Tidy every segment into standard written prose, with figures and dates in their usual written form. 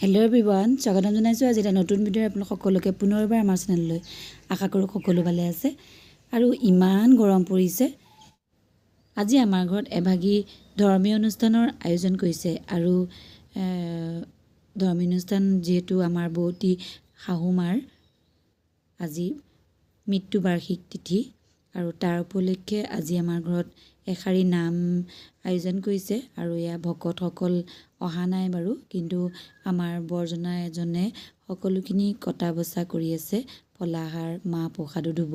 Hello' everyone, স্বাগতম জনাইছোঁ আজি এটা নতুন ভিডিঅ'ত আপোনালোক সকলোকে পুনৰবাৰ আমাৰ চেনেললৈ। আশা কৰোঁ সকলো ভালে আছে আৰু ইমান গৰম পৰিছে। আজি আমাৰ ঘৰত এভাগী ধৰ্মীয় অনুষ্ঠানৰ আয়োজন কৰিছে আৰু ধৰ্মীয় অনুষ্ঠান যিহেতু আমাৰ বৌতি শাহুমাৰ আজি মৃত্যুবাৰ্ষিক তিথি আৰু তাৰ উপলক্ষে আজি আমাৰ ঘৰত এষাৰি নাম আয়োজন কৰিছে আৰু এয়া ভকতসকল অহা নাই বাৰু, কিন্তু আমাৰ বৰজনা এজনে সকলোখিনি কটা বচা কৰি আছে। ফলাহাৰ মাহ প্ৰসাদো ধুব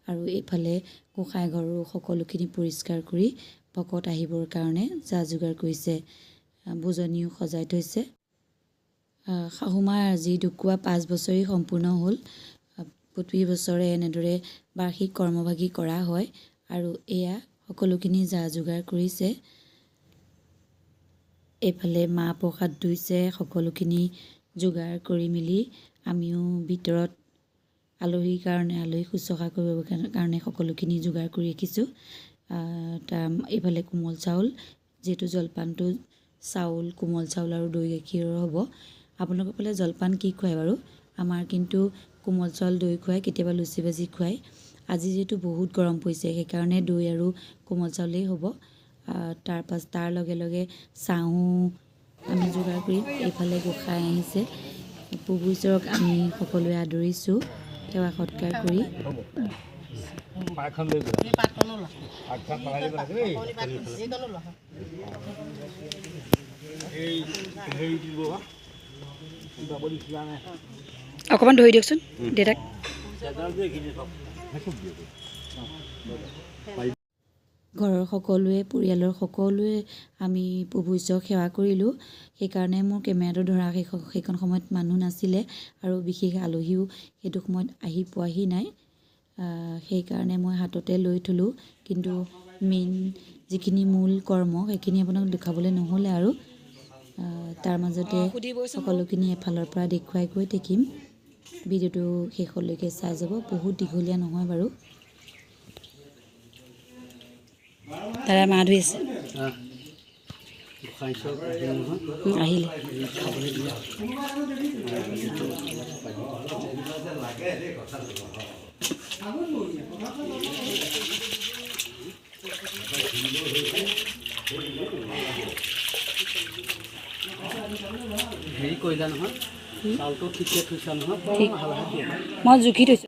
আৰু এইফালে গোঁসাই ঘৰো সকলোখিনি পৰিষ্কাৰ কৰি ভকত আহিবৰ কাৰণে যা যোগাৰ কৰিছে। ভোজনীও সজাই থৈছে। শাহুমাৰ আজি ঢুকুৱা 5 বছৰেই সম্পূৰ্ণ হ'ল। প্ৰতি বছৰে এনেদৰে বাৰ্ষিক কৰ্মভাগী কৰা হয় আৰু এয়া সকলোখিনি যা যোগাৰ কৰিছে। এইফালে মাহ প্ৰসাদ ধুইছে, সকলোখিনি যোগাৰ কৰি মেলি আমিও ভিতৰত আলহীৰ কাৰণে আলহী শুশ্ৰূষা কৰিবৰ কাৰণে সকলোখিনি যোগাৰ কৰি ৰাখিছোঁ। এইফালে কোমল চাউল, যিহেতু জলপানটো চাউল, কোমল চাউল আৰু দৈ গাখীৰৰ হ'ব। আপোনালোকৰ ফালে জলপান কি খুৱায় বাৰু? আমাৰ কিন্তু কোমল চাউল দৈ খুৱায়, কেতিয়াবা লুচি ভাজি খুৱায়। আজি যিহেতু বহুত গৰম পৰিছে সেইকাৰণে দৈ আৰু কোমল চাউলেই হ'ব। তাৰ লগে লগে চাহো আমি যোগাৰ কৰিম। এইফালে গোঁসাই আহিছে, প্ৰভু ঈশ্বৰক আমি সকলোৱে আদৰিছোঁ সেৱা সৎকাৰ কৰি। অকণমান ধৰি দিয়কচোন দেউতাক। ঘৰৰ সকলোৱে, পৰিয়ালৰ সকলোৱে আমি প্ৰভু ঈশ্বৰক সেৱা কৰিলোঁ। সেইকাৰণে মোৰ কেমেৰাটো ধৰা সেইখন সময়ত মানুহ নাছিলে আৰু বিশেষ আলহীও সেইটো সময়ত আহি পোৱাহি নাই। সেইকাৰণে মই হাততে লৈ থলোঁ, কিন্তু মেইন যিখিনি মূল কৰ্ম সেইখিনি আপোনাক দেখাবলৈ নহ'লে আৰু তাৰ মাজতে সকলোখিনি এফালৰ পৰা দেখুৱাই গৈ থাকিম। ভিডিঅ'টো শেষলৈকে চাই যাব, বহুত দীঘলীয়া নহয় বাৰু। তাৰে মা ধুই আছে, আহিলে। হেৰি কৰিলা নহয়, চাউলটো ঠিকে থৈছা নহয়, মই জুখি থৈছোঁ।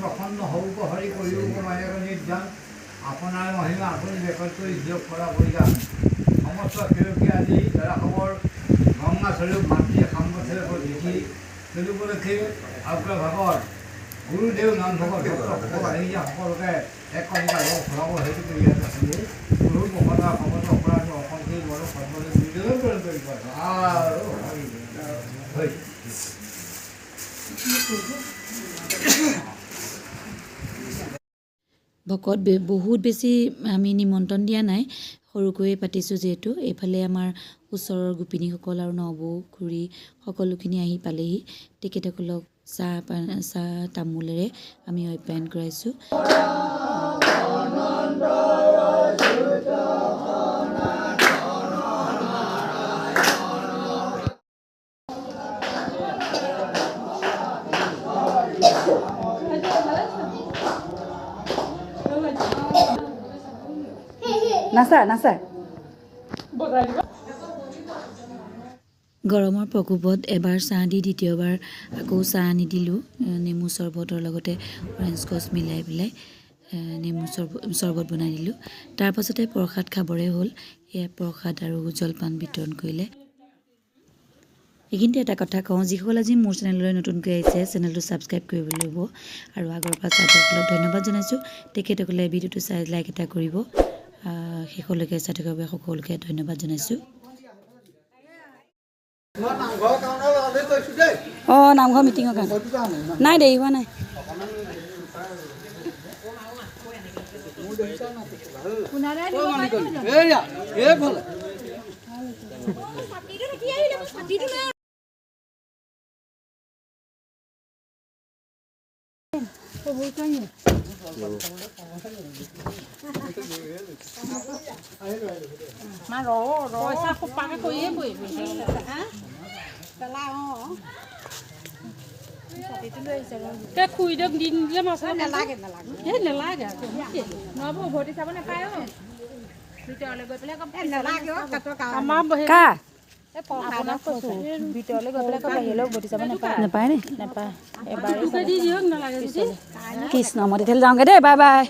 প্ৰসন্ন হৌক হৰি কৰিব নিৰ্যান আপোনাৰ মহিমা আপুনি বেকত কৰি যোগ কৰা পৰিযান সমস্ত সেউকী আজি ধৰা খবৰ গংগা স্বৰূপ মাতৃ সাম্যথে দেখি তদুপলক্ষে আপোনাৰ ভাগত গুৰুদেৱ নাম ভকত ভক্ত আহি সকলোকে এক কণিকা ভৰাব সেইটো কৰি আছে। গুৰু মহতা সমস্ত অপৰাধ অসংখ্য বৰ সৰ্বদে বিজয় প্ৰদান কৰিব আৰু ভকত বহুত বেছি আমি নিমন্ত্ৰণ দিয়া নাই, সৰুকৈয়ে পাতিছোঁ যিহেতু। এইফালে আমাৰ ওচৰৰ গোপিনীসকল আৰু নবৌ খুৰী সকলোখিনি আহি পালেহি। তেখেতসকলক চাহ তামোলেৰে আমি আপ্যায়ন কৰাইছোঁ। নাচা গৰমৰ প্ৰকোপত এবাৰ চাহ দি দ্বিতীয়বাৰ আকৌ চাহ নিদিলোঁ। নেমু চৰ্বতৰ লগতে অৰেঞ্জ গছ মিলাই পেলাই নেমু চৰ্বত বনাই দিলোঁ। তাৰপাছতে প্ৰসাদ খাবৰে হ'ল। এয়া প্ৰসাদ আৰু জলপান বিতৰণ কৰিলে। এইখিনিতে এটা কথা কওঁ, যিসকল আজি মোৰ চেনেললৈ নতুনকৈ আহিছে চেনেলটো ছাবস্ক্ৰাইব কৰিবলৈ ল'ব আৰু আগৰ পৰা ছাবস্ক্ৰাইবক ধন্যবাদ জনাইছোঁ। তেখেতসকলে ভিডিঅ'টো চাই লাইক এটা কৰিব। শেষলৈকে চাই থকাৰ বাবে সকলোকে ধন্যবাদ জনাইছোঁ। অঁ নামঘৰ মিটিঙৰ কাৰণে নাই, দেৰি হোৱা নাই। পইচা খোপাকে কৰিয়ে পৰিব খুই দিয়ক দি নিদিলে মছলা নালাগে নালাগে নহ'ব উভতি চাব নাপায় ভিতৰলৈ গৈ পেলাই আমাৰ আপোনাক কৈছোঁ ভিতৰলৈ গৈ পেলাই বাহিৰলৈ উভতি চাব নাপায় নাপায় নে? নাপায় এবাৰ দি দিয়ক নালাগে কৃষ্ণ মই তেতিয়াহ'লে যাওঁগৈ দেই, বাই বাই।